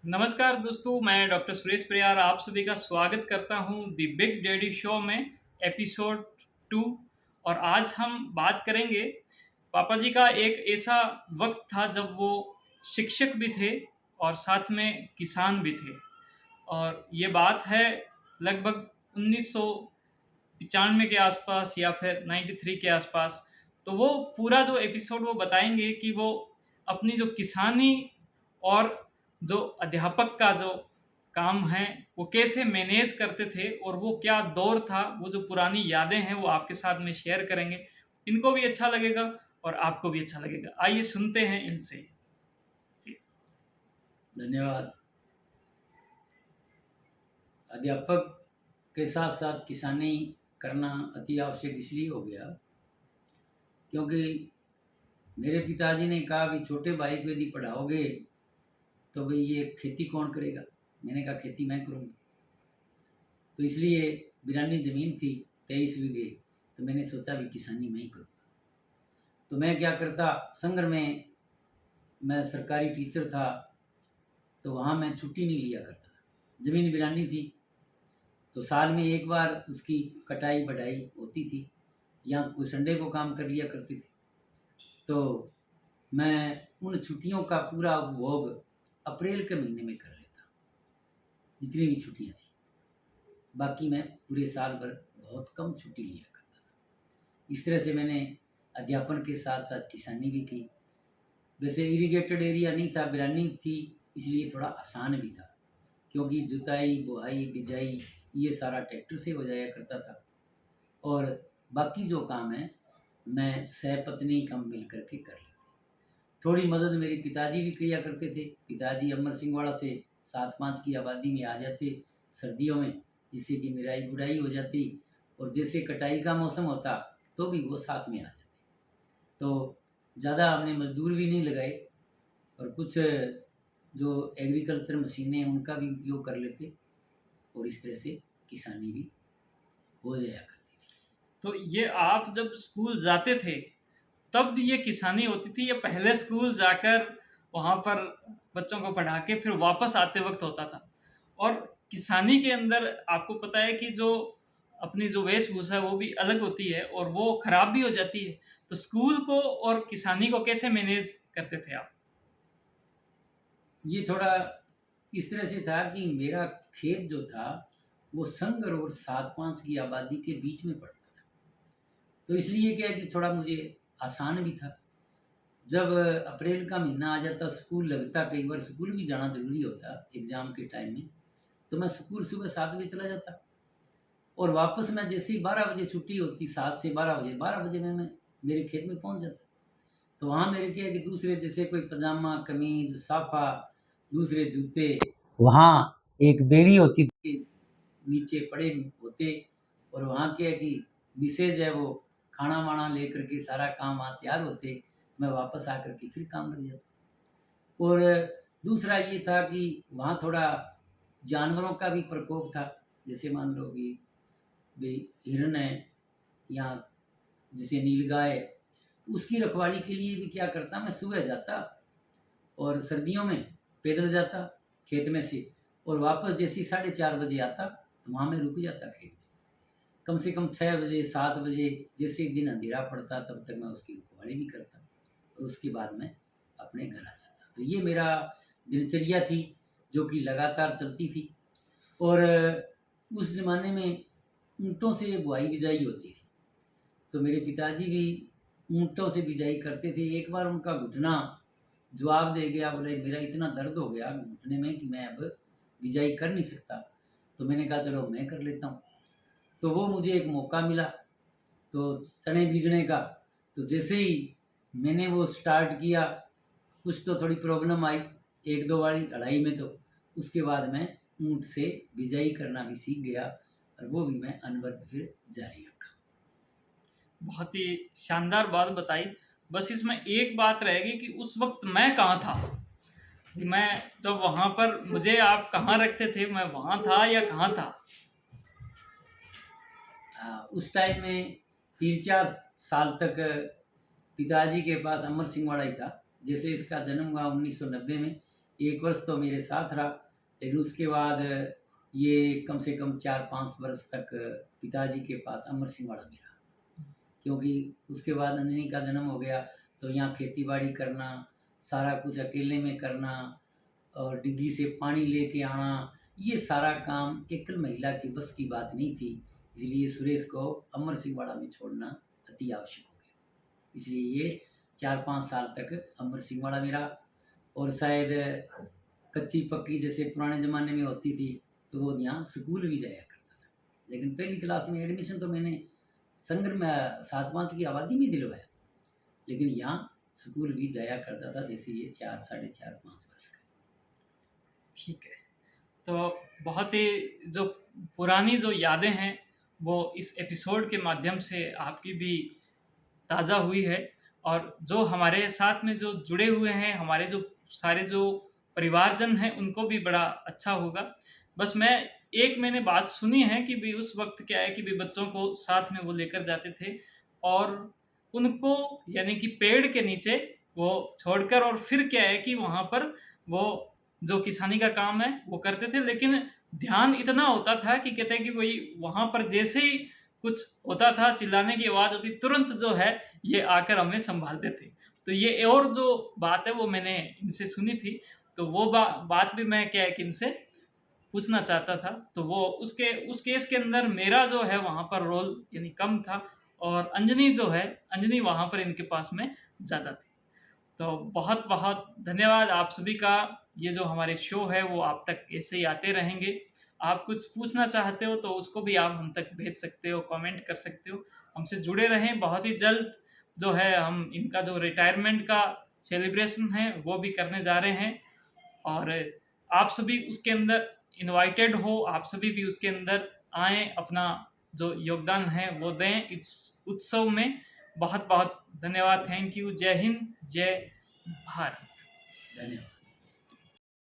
नमस्कार दोस्तों, मैं डॉक्टर सुरेश परियार आप सभी का स्वागत करता हूं द बिग डैडी शो में एपिसोड 2। और आज हम बात करेंगे पापा जी का एक ऐसा वक्त था जब वो शिक्षक भी थे और साथ में किसान भी थे। और ये बात है लगभग 1995 के आसपास या फिर 93 के आसपास। तो वो पूरा जो एपिसोड वो बताएंगे कि वो अपनी जो किसानी और जो अध्यापक का जो काम है वो कैसे मैनेज करते थे और वो क्या दौर था, वो जो पुरानी यादें हैं वो आपके साथ में शेयर करेंगे। इनको भी अच्छा लगेगा और आपको भी अच्छा लगेगा। आइए सुनते हैं इनसे। जी। धन्यवाद। अध्यापक के साथ साथ किसानी करना अति आवश्यक इसलिए हो गया क्योंकि मेरे पिताजी ने कहा कि छोटे भाई को यदि पढ़ाओगे तो भाई ये खेती कौन करेगा। मैंने कहा खेती मैं करूँगा। तो इसलिए बिरानी ज़मीन थी 23 बीघे, तो मैंने सोचा भी किसानी मैं ही करूँगा। तो मैं क्या करता, संगर में मैं सरकारी टीचर था, तो वहाँ मैं छुट्टी नहीं लिया करता था। ज़मीन बिरानी थी तो साल में एक बार उसकी कटाई बढ़ाई होती थी या कोई संडे को काम कर लिया करती थी। तो मैं उन छुट्टियों का पूरा उपभोग अप्रैल के महीने में कर लेता, जितनी भी छुट्टियां थी। बाकी मैं पूरे साल भर बहुत कम छुट्टी लिया करता था। इस तरह से मैंने अध्यापन के साथ साथ किसानी भी की। वैसे इरिगेटेड एरिया नहीं था, बिरानी थी, इसलिए थोड़ा आसान भी था क्योंकि जुताई बुआई बिजाई ये सारा ट्रैक्टर से हो जाया करता था। और बाकी जो काम है मैं सहपत्नी कम मिल करके कर लेते। थोड़ी मदद मेरे पिताजी भी किया करते थे। पिताजी अमर सिंह वाड़ा से 7-5 की आबादी में आ जाते सर्दियों में, जिससे कि निराई गुड़ाई हो जाती, और जैसे कटाई का मौसम होता तो भी वो साथ में आ जाते। तो ज़्यादा हमने मजदूर भी नहीं लगाए और कुछ जो एग्रीकल्चर मशीनें हैं उनका भी उपयोग कर लेते, और इस तरह से किसानी भी हो जाया करती थी। तो ये आप जब स्कूल जाते थे तब ये किसानी होती थी या पहले स्कूल जाकर वहाँ पर बच्चों को पढ़ा के फिर वापस आते वक्त होता था? और किसानी के अंदर आपको पता है कि जो अपनी जो वेशभूषा है वो भी अलग होती है और वो खराब भी हो जाती है। तो स्कूल को और किसानी को कैसे मैनेज करते थे आप? ये थोड़ा इस तरह से था कि मेरा खेत जो था वो संगर और 7-5 की आबादी के बीच में पड़ता था। तो इसलिए क्या है कि थोड़ा मुझे आसान भी था। जब अप्रैल का महीना आ जाता, स्कूल लगता, कई बार स्कूल भी जाना ज़रूरी होता एग्ज़ाम के टाइम में, तो मैं स्कूल सुबह 7 बजे चला जाता और वापस मैं जैसे ही 12 बजे छुट्टी होती, 7 से 12 बजे, 12 बजे में मैं मेरे खेत में पहुंच जाता। तो वहाँ मेरे क्या है कि दूसरे जैसे कोई पजामा कमीज साफा, दूसरे जूते, वहाँ एक बेड़ी होती थी, नीचे पड़े होते, और वहाँ क्या है कि विशेष है वो खाना वाना लेकर के सारा काम वहाँ तैयार होते, मैं वापस आकर के फिर काम लग जाता। और दूसरा ये था कि वहाँ थोड़ा जानवरों का भी प्रकोप था। जैसे मान लो कि भी हिरन है या जैसे नीलगाय, तो उसकी रखवाली के लिए भी क्या करता, मैं सुबह जाता और सर्दियों में पैदल जाता खेत में से, और वापस जैसे 4:30 बजे आता तो वहाँ मैं रुक जाता खेत में। कम से कम 6 बजे 7 बजे जैसे एक दिन अंधेरा पड़ता तब तक मैं उसकी रखवाली भी करता, और उसके बाद मैं अपने घर आ जाता। तो ये मेरा दिनचर्या थी जो कि लगातार चलती थी। और उस ज़माने में ऊँटों से बुआई बिजाई होती थी, तो मेरे पिताजी भी ऊँटों से बिजाई करते थे। एक बार उनका घुटना जवाब दे गया, बोले मेरा इतना दर्द हो गया घुटने में कि मैं अब बिजाई कर नहीं सकता। तो मैंने कहा चलो मैं कर लेता हूँ। तो वो मुझे एक मौका मिला तो चने बीजने का। तो जैसे ही मैंने वो स्टार्ट किया, कुछ तो थोड़ी प्रॉब्लम आई 1-2 बारी अढ़ाई में, तो उसके बाद मैं ऊँट से बिजाई करना भी सीख गया, और वो भी मैं अनवरत फिर जारी रखा। बहुत ही शानदार बात बताई। बस इसमें एक बात रहेगी कि उस वक्त मैं कहाँ था? कि मैं जब वहाँ पर मुझे आप कहाँ रखते थे, मैं वहाँ था या कहाँ था? उस टाइम में 3-4 साल तक पिताजी के पास अमर सिंह वाड़ा ही था। जैसे इसका जन्म हुआ 1990 में, 1 वर्ष तो मेरे साथ रहा, लेकिन उसके बाद ये कम से कम 4-5 वर्ष तक पिताजी के पास अमर सिंहवाड़ा में रहा। क्योंकि उसके बाद अंजनी का जन्म हो गया, तो यहाँ खेती-बाड़ी करना, सारा कुछ अकेले में करना और डिग्गी से पानी लेके आना, ये सारा काम एकल महिला की बस की बात नहीं थी। इसलिए सुरेश को अमर सिंहवाड़ा में छोड़ना अति आवश्यक हो गया। इसलिए ये 4-5 साल तक अमर सिंहवाड़ा में रहा और शायद कच्ची-पक्की जैसे पुराने ज़माने में होती थी, तो वो यहाँ स्कूल भी जाया करता था। लेकिन पहली क्लास में एडमिशन तो मैंने संगर में 7-5 की आबादी में दिलवाया, लेकिन यहाँ स्कूल भी जाया करता था, जैसे ये 4, साढ़े 4-5 वर्ष का। ठीक है। तो बहुत ही जो पुरानी जो यादें हैं, वो इस एपिसोड के माध्यम से आपकी भी ताज़ा हुई है और जो हमारे साथ में जो जुड़े हुए हैं, हमारे जो सारे जो परिवारजन हैं, उनको भी बड़ा अच्छा होगा। बस मैंने बात सुनी है कि भी उस वक़्त क्या है कि भी बच्चों को साथ में वो लेकर जाते थे और उनको यानी कि पेड़ के नीचे वो छोड़कर और फिर क्या है कि वहाँ पर वो जो किसानी का काम है वो करते थे। लेकिन ध्यान इतना होता था कि कहते हैं कि वही वहाँ पर जैसे ही कुछ होता था, चिल्लाने की आवाज़ होती, तुरंत जो है ये आकर हमें सँभालते थे। तो ये और जो बात है वो मैंने इनसे सुनी थी, तो वो बात भी मैं क्या है कि इनसे पूछना चाहता था। तो वो उस केस के अंदर मेरा जो है वहाँ पर रोल यानी कम था और अंजनी जो है, अंजनी वहाँ पर इनके पास में ज़्यादा थी। तो बहुत-बहुत धन्यवाद आप सभी का। ये जो हमारे शो है वो आप तक ऐसे ही आते रहेंगे। आप कुछ पूछना चाहते हो तो उसको भी आप हम तक भेज सकते हो, कमेंट कर सकते हो। हमसे जुड़े रहें। बहुत ही जल्द जो है हम इनका जो रिटायरमेंट का सेलिब्रेशन है वो भी करने जा रहे हैं और आप सभी उसके अंदर इनवाइटेड हो। आप सभी भी उसके अंदर आएँ, अपना जो योगदान है वो दें इस उत्सव में। बहुत-बहुत धन्यवाद। Thank you. जय हिंद, जय भारत। धन्यवाद।